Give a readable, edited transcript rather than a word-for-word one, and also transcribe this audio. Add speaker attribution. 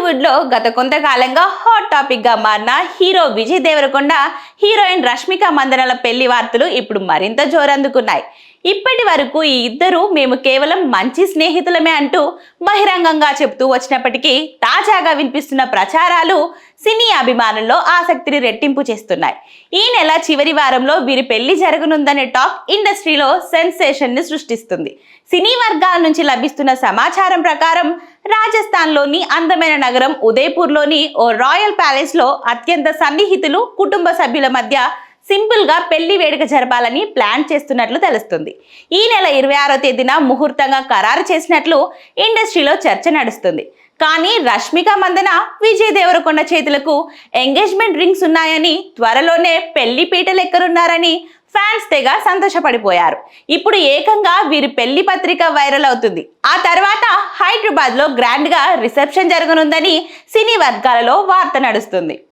Speaker 1: టాలీవుడ్ లో గత కొంతకాలంగా హాట్ టాపిక్ గా మారిన హీరో విజయ్ దేవరకొండ, హీరోయిన్ రష్మిక మందనల పెళ్లి వార్తలు ఇప్పుడు మరింత జోరందుకున్నాయి. ఇప్పటి వరకు ఈ ఇద్దరు మేము కేవలం మంచి స్నేహితులమే అంటూ బహిరంగంగా చెబుతూ వచ్చినప్పటికీ తాజాగా వినిపిస్తున్న ప్రచారాలు సినీ అభిమానుల్లో ఆసక్తిని రెట్టింపు చేస్తున్నాయి. ఈ నెల చివరి వారంలో వీరి పెళ్లి జరగనుందనే టాక్ ఇండస్ట్రీలో సెన్సేషన్ ని సృష్టిస్తుంది. సినీ వర్గాల నుంచి లభిస్తున్న సమాచారం ప్రకారం రాజస్థాన్లోని అందమైన నగరం ఉదయపూర్లోని ఓ రాయల్ ప్యాలెస్ లో అత్యంత సన్నిహితులు, కుటుంబ సభ్యుల మధ్య సింపుల్ గా పెళ్లి వేడుక జరపాలని ప్లాన్ చేస్తున్నట్లు తెలుస్తుంది. ఈ నెల 26వ తేదీన ముహూర్తంగా ఖరారు చేసినట్లు ఇండస్ట్రీలో చర్చ నడుస్తుంది. కానీ రష్మిక మందన, విజయ్ దేవరకొండ చేతులకు ఎంగేజ్మెంట్ రింగ్స్ ఉన్నాయని, త్వరలోనే పెళ్లి పీటలెక్కనున్నారని ఫ్యాన్స్ తెగ సంతోషపడిపోయారు. ఇప్పుడు ఏకంగా వీరి పెళ్లి పత్రిక వైరల్ అవుతుంది. ఆ తర్వాత హైదరాబాద్ లో గ్రాండ్ గా రిసెప్షన్ జరగనుందని సినీ వర్గాలలో వార్త నడుస్తుంది.